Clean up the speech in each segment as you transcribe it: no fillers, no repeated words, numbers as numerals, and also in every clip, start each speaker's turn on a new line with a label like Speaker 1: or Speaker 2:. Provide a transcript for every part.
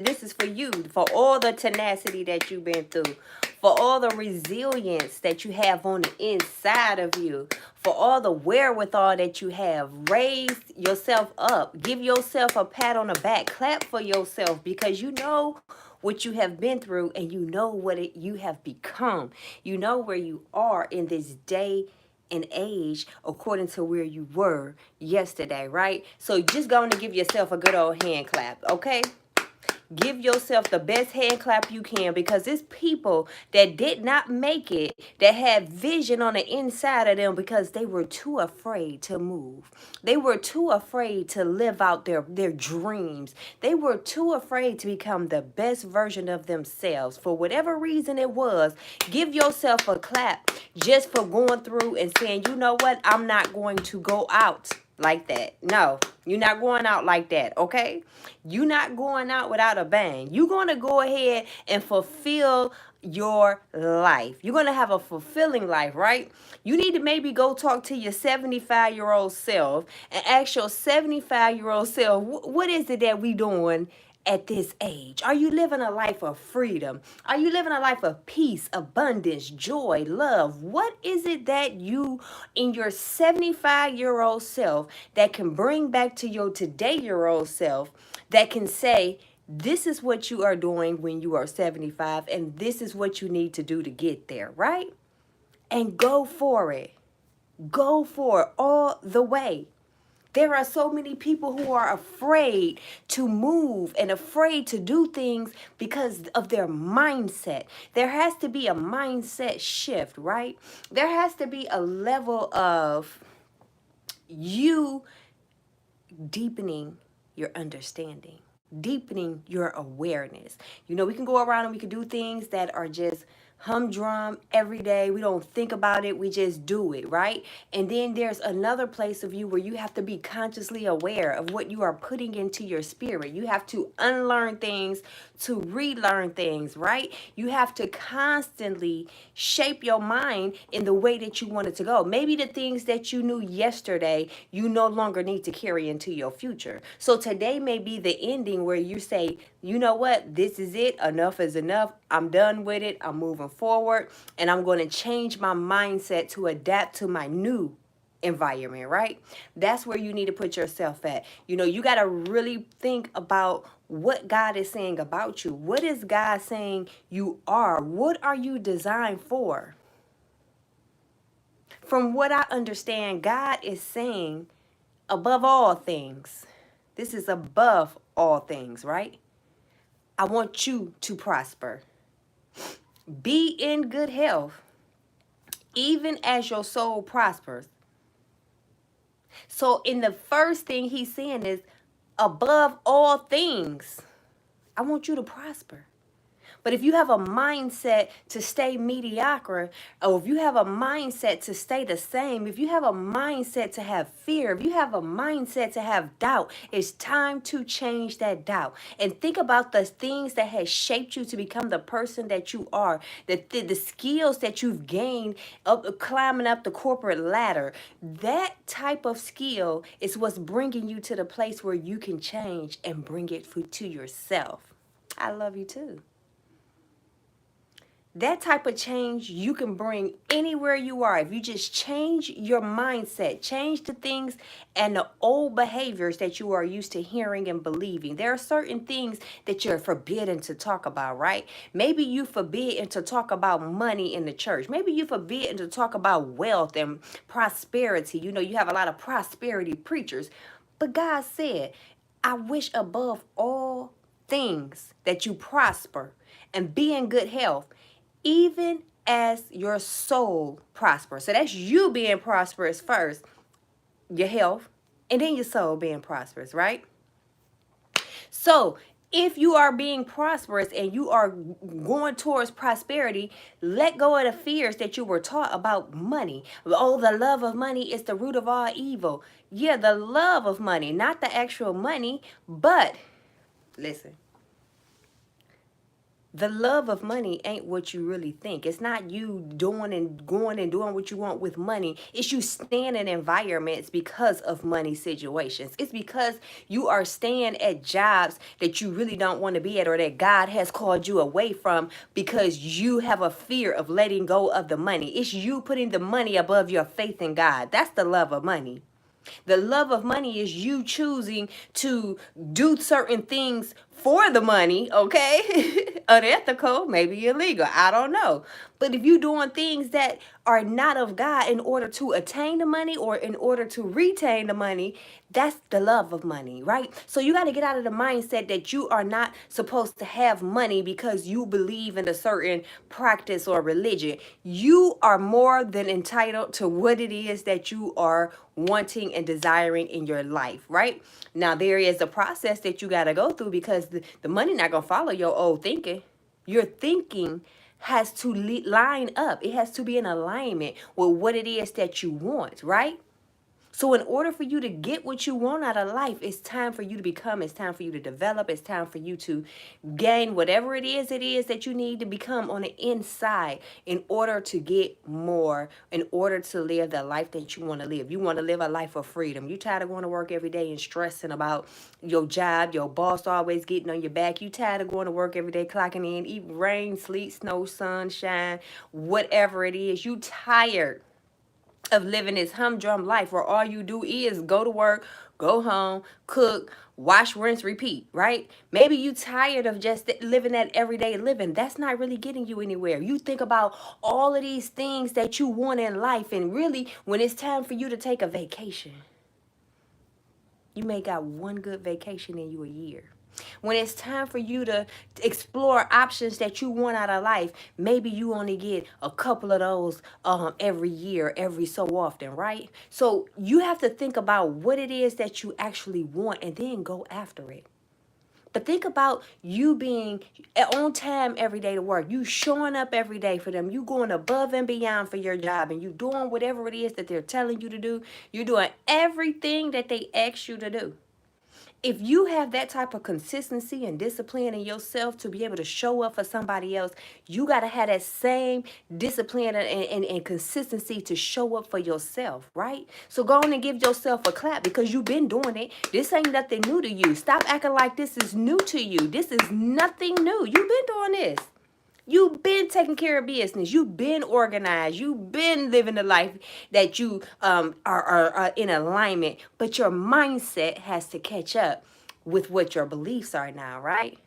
Speaker 1: This is for you, for all the tenacity that you've been through, for all the resilience that you have on the inside of you, for all the wherewithal that you have. Raise yourself up. Give yourself a pat on the back. Clap for yourself because you know what you have been through and you know you have become. You know where you are in this day and age according to where you were yesterday, right? So just going to give yourself a good old hand clap, okay? Give yourself the best hand clap you can because it's people that did not make it that had vision on the inside of them because they were too afraid to move. They were too afraid to live out their dreams. They were too afraid to become the best version of themselves. For whatever reason it was, give yourself a clap just for going through and saying, you know what, I'm not going to go out like that. No, you're not going out like that, okay? You're not going out without a bang. You're going to go ahead and fulfill your life. You're going to have a fulfilling life, right? You need to maybe go talk to your 75-year-old self and ask your 75-year-old self, what is it that we doing at this age? Are you living a life of freedom? Are you living a life of peace, abundance, joy, love? What is it that you in your 75-year-old self that can bring back to your today-year-old self that can say, this is what you are doing when you are 75 and this is what you need to do to get there, right? And go for it. Go for it all the way. There are so many people who are afraid to move and afraid to do things because of their mindset. There has to be a mindset shift, right? There has to be a level of you deepening your understanding, deepening your awareness. You know, we can go around and we can do things that are just humdrum every day. We don't think about it. We just do it, right? And then there's another place of you where you have to be consciously aware of what you are putting into your spirit. You have to unlearn things to relearn things, right? You have to constantly shape your mind in the way that you want it to go. Maybe the things that you knew yesterday, you no longer need to carry into your future. So today may be the ending where you say, you know what, this is it. Enough is enough. I'm done with it. I'm moving forward and I'm going to change my mindset to adapt to my new environment, right? That's where you need to put yourself at. You know, you got to really think about what God is saying about you. What is God saying you are? What are you designed for? From what I understand, God is saying above all things. This is above all things, right? I want you to prosper. Be in good health, even as your soul prospers. So in the first thing he's saying is, above all things, I want you to prosper. But if you have a mindset to stay mediocre, or if you have a mindset to stay the same, if you have a mindset to have fear, if you have a mindset to have doubt, it's time to change that doubt. And think about the things that has shaped you to become the person that you are, the skills that you've gained up climbing up the corporate ladder. That type of skill is what's bringing you to the place where you can change and bring it to yourself. I love you too. That type of change you can bring anywhere you are. If you just change your mindset, change the things and the old behaviors that you are used to hearing and believing. There are certain things that you're forbidden to talk about, right? Maybe you forbidden to talk about money in the church. Maybe you forbidden to talk about wealth and prosperity. You know, you have a lot of prosperity preachers. But God said, I wish above all things that you prosper and be in good health, even as your soul prospers. So that's you being prosperous first, your health, and then your soul being prosperous, right? So if you are being prosperous and you are going towards prosperity, let go of the fears that you were taught about money. Oh, the love of money is the root of all evil. Yeah, the love of money, not the actual money, but listen. The love of money ain't what you really think. It's not you doing and going and doing what you want with money. It's you staying in environments because of money situations. It's because you are staying at jobs that you really don't want to be at, or that God has called you away from because you have a fear of letting go of the money. It's you putting the money above your faith in God. That's the love of money. The love of money is you choosing to do certain things for the money, okay? Unethical, maybe illegal, I don't know. But if you're doing things that are not of God in order to attain the money or in order to retain the money, that's the love of money, right? So you got to get out of the mindset that you are not supposed to have money because you believe in a certain practice or religion. You are more than entitled to what it is that you are wanting and desiring in your life, right? Now, there is a process that you got to go through because the money not going to follow your old thinking. Your thinking has to line up. It has to be in alignment with what it is that you want, right? So in order for you to get what you want out of life, it's time for you to become, it's time for you to develop, it's time for you to gain whatever it is that you need to become on the inside in order to get more, in order to live the life that you want to live. You want to live a life of freedom. You tired of going to work every day and stressing about your job, your boss always getting on your back. You tired of going to work every day, clocking in, even rain, sleet, snow, sunshine, whatever it is. You tired of living this humdrum life where all you do is go to work, go home, cook, wash, rinse, repeat, right? Maybe you tired of just living that everyday living. That's not really getting you anywhere. You think about all of these things that you want in life, and really when it's time for you to take a vacation, you may got one good vacation in you a year. When it's time for you to explore options that you want out of life, maybe you only get a couple of those every year, every so often, right? So you have to think about what it is that you actually want and then go after it. But think about you being on time every day to work. You showing up every day for them. You going above and beyond for your job, and you doing whatever it is that they're telling you to do. You're doing everything that they ask you to do. If you have that type of consistency and discipline in yourself to be able to show up for somebody else, you got to have that same discipline and consistency to show up for yourself, right? So go on and give yourself a clap because you've been doing it. This ain't nothing new to you. Stop acting like this is new to you. This is nothing new. You've been doing this. You've been taking care of business. You've been organized. You've been living the life that you are in alignment. But your mindset has to catch up with what your beliefs are now, right?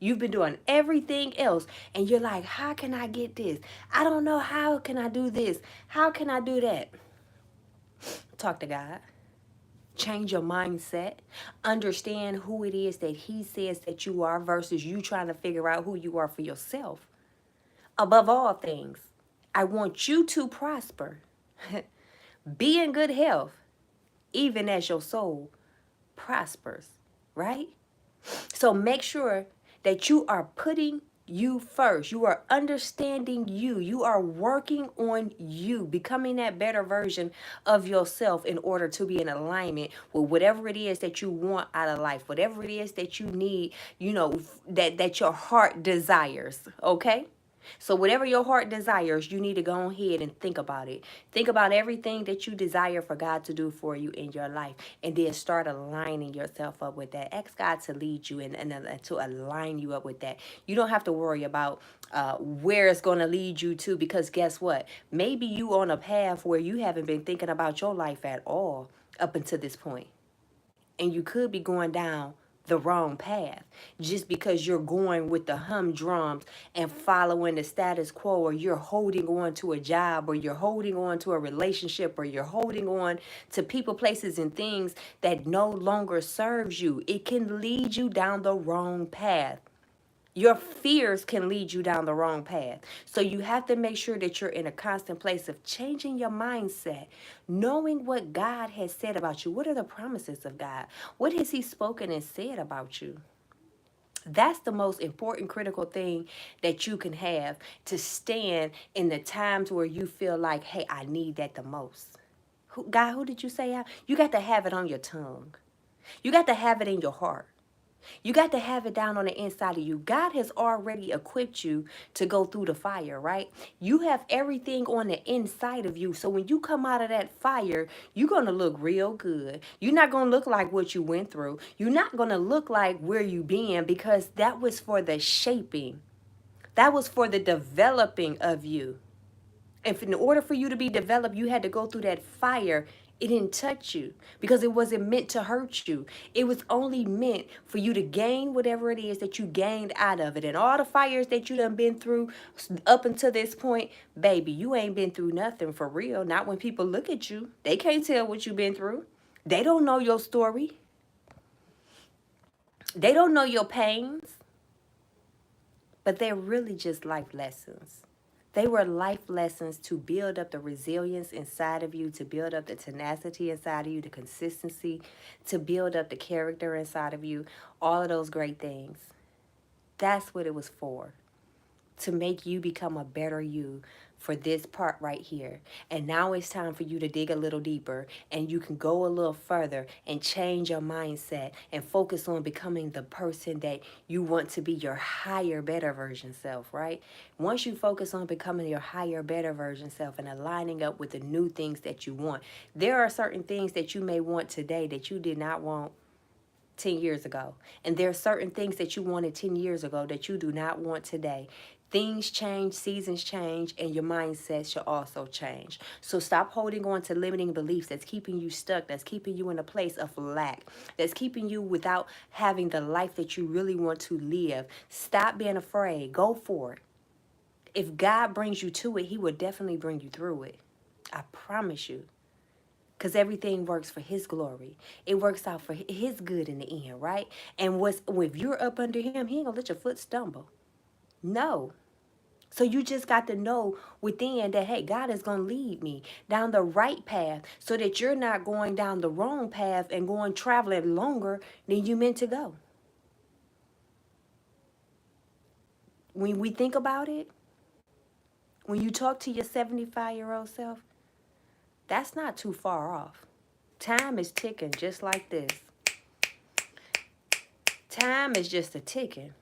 Speaker 1: You've been doing everything else. And you're like, how can I get this? I don't know. How can I do this? How can I do that? Talk to God. Change your mindset. Understand who it is that He says that you are versus you trying to figure out who you are for yourself. Above all things, I want you to prosper, be in good health, even as your soul prospers, right? So make sure that you are putting you first. You are understanding you. You are working on you, becoming that better version of yourself in order to be in alignment with whatever it is that you want out of life, whatever it is that you need, that your heart desires, okay? So whatever your heart desires, you need to go ahead and think about it. Think about everything that you desire for God to do for you in your life. And then start aligning yourself up with that. Ask God to lead you and to align you up with that. You don't have to worry about where it's going to lead you to, because guess what? Maybe you on a path where you haven't been thinking about your life at all up until this point. And you could be going down the wrong path just because you're going with the humdrums and following the status quo, or you're holding on to a job, or you're holding on to a relationship, or you're holding on to people, places, and things that no longer serves you. It can lead you down the wrong path. Your fears can lead you down the wrong path. So you have to make sure that you're in a constant place of changing your mindset, knowing what God has said about you. What are the promises of God? What has He spoken and said about you? That's the most important, critical thing that you can have to stand in the times where you feel like, hey, I need that the most. God, who did you say? You got to have it on your tongue. You got to have it in your heart. You got to have it down on the inside of you. God has already equipped you to go through the fire, right? You have everything on the inside of you. So when you come out of that fire, you're going to look real good. You're not going to look like what you went through. You're not going to look like where you been, because that was for the shaping. That was for the developing of you. If in order for you to be developed, you had to go through that fire, it didn't touch you because it wasn't meant to hurt you. It was only meant for you to gain whatever it is that you gained out of it. And all the fires that you done been through up until this point, baby, you ain't been through nothing for real. Not when people look at you. They can't tell what you've been through. They don't know your story. They don't know your pains. But they're really just life lessons. They were life lessons to build up the resilience inside of you, to build up the tenacity inside of you, the consistency, to build up the character inside of you, all of those great things. That's what it was for, to make you become a better you for this part right here. And now it's time for you to dig a little deeper, and you can go a little further and change your mindset and focus on becoming the person that you want to be, your higher, better version self, right? Once you focus on becoming your higher, better version self and aligning up with the new things that you want, there are certain things that you may want today that you did not want 10 years ago. And there are certain things that you wanted 10 years ago that you do not want today. Things change, seasons change, and your mindset should also change. So stop holding on to limiting beliefs that's keeping you stuck, that's keeping you in a place of lack, that's keeping you without having the life that you really want to live. Stop being afraid. Go for it. If God brings you to it, he will definitely bring you through it. I promise you. Because everything works for his glory. It works out for his good in the end, right? And if you're up under him, he ain't gonna let your foot stumble. No. So you just got to know within that, hey, God is gonna lead me down the right path so that you're not going down the wrong path and traveling longer than you meant to go. When we think about it, when you talk to your 75-year-old self, that's not too far off. Time is ticking just like this. Time is just a ticking.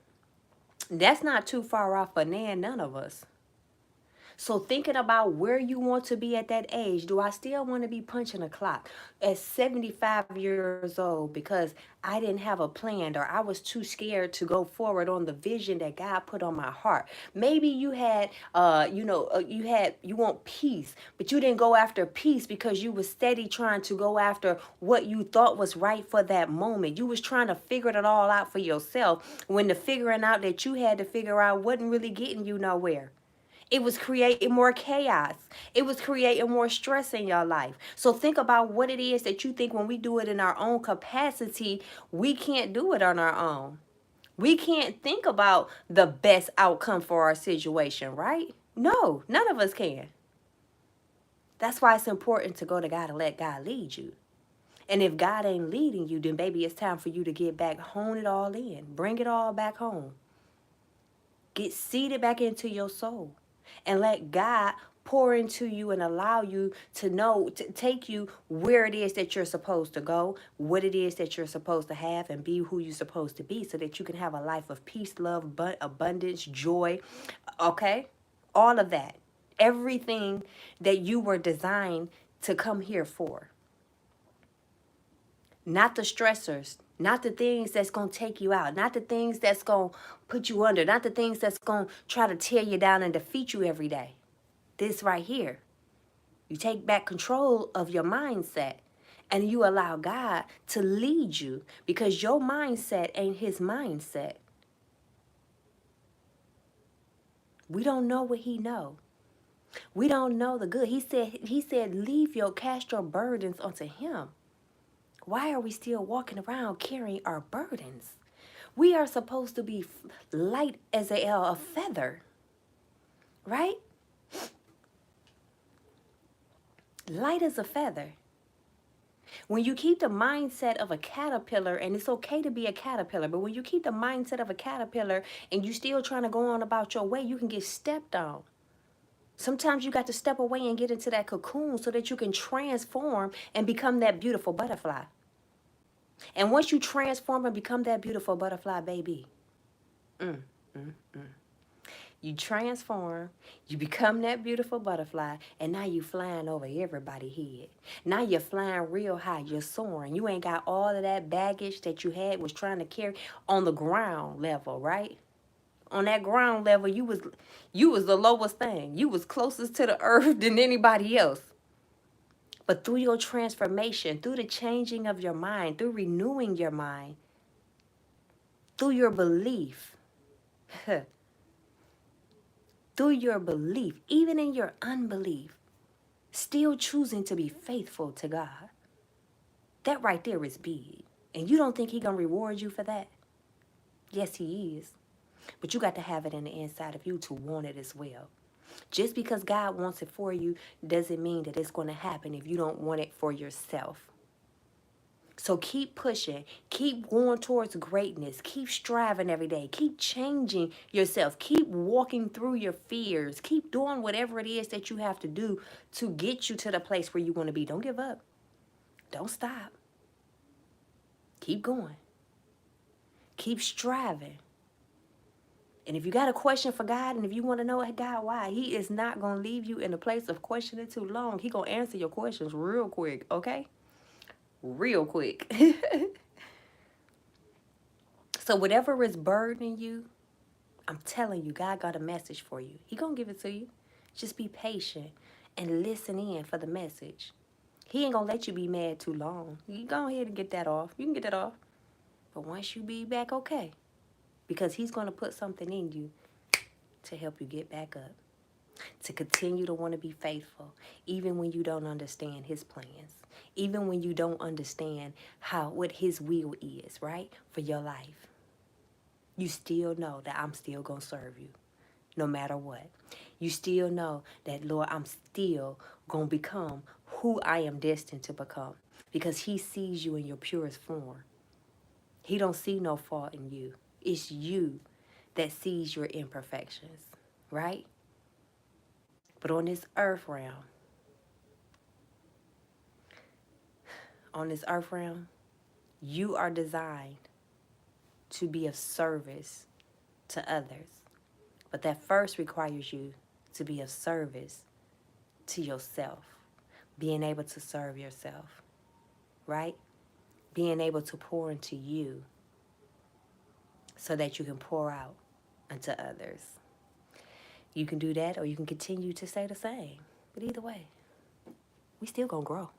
Speaker 1: That's not too far off for none of us. So thinking about where you want to be at that age, do I still want to be punching a clock at 75 years old because I didn't have a plan, or I was too scared to go forward on the vision that God put on my heart? Maybe you had, you want peace, but you didn't go after peace because you were steady trying to go after what you thought was right for that moment. You was trying to figure it all out for yourself when the figuring out that you had to figure out wasn't really getting you nowhere. It was creating more chaos. It was creating more stress in your life. So think about what it is that you think when we do it in our own capacity, we can't do it on our own. We can't think about the best outcome for our situation, right? No, none of us can. That's why it's important to go to God and let God lead you. And if God ain't leading you, then baby, it's time for you to get back, hone it all in, bring it all back home. Get seated back into your soul. And let God pour into you and allow you to know, to take you where it is that you're supposed to go, what it is that you're supposed to have, and be who you're supposed to be so that you can have a life of peace, love, abundance, joy, okay? All of that. Everything that you were designed to come here for. Not the stressors, not the things that's going to take you out, not the things that's going to put you under, not the things that's going to try to tear you down and defeat you every day. This right here. You take back control of your mindset and you allow God to lead you, because your mindset ain't his mindset. We don't know what he know. We don't know the good. He said, cast your burdens onto him. Why are we still walking around carrying our burdens? We are supposed to be light as a feather, right? Light as a feather. When you keep the mindset of a caterpillar, and it's okay to be a caterpillar, but when you keep the mindset of a caterpillar and you still trying to go on about your way, you can get stepped on. Sometimes you got to step away and get into that cocoon so that you can transform and become that beautiful butterfly. And once you transform and become that beautiful butterfly baby, mm, mm, mm. You transform, you become that beautiful butterfly, and now you flying over everybody's head. Now you're flying real high, you're soaring. You ain't got all of that baggage that you had was trying to carry on the ground level, right? On that ground level, you was the lowest thing. You was closest to the earth than anybody else. But through your transformation, through the changing of your mind, through renewing your mind, through your belief, through your belief, even in your unbelief, still choosing to be faithful to God. That right there is big. And you don't think He gonna reward you for that? Yes, He is. But you got to have it in the inside of you to want it as well. Just because God wants it for you doesn't mean that it's going to happen if you don't want it for yourself. So keep pushing, keep going towards greatness, keep striving every day, keep changing yourself, keep walking through your fears, keep doing whatever it is that you have to do to get you to the place where you want to be. Don't give up. Don't stop. Keep going. Keep striving. And if you got a question for God, and if you want to know God why, He is not going to leave you in a place of questioning too long. He going to answer your questions real quick, okay? Real quick. So whatever is burdening you, I'm telling you, God got a message for you. He going to give it to you. Just be patient and listen in for the message. He ain't going to let you be mad too long. You go ahead and get that off. You can get that off. But once you be back, okay. Because He's going to put something in you to help you get back up. To continue to want to be faithful, even when you don't understand His plans. Even when you don't understand what His will is, right? For your life. You still know that I'm still going to serve you. No matter what. You still know that, Lord, I'm still going to become who I am destined to become. Because He sees you in your purest form. He don't see no fault in you. It's you that sees your imperfections, right? But on this earth realm, you are designed to be of service to others. But that first requires you to be of service to yourself. Being able to serve yourself, right? Being able to pour into you so that you can pour out unto others. You can do that, or you can continue to stay the same. But either way, we still gonna grow.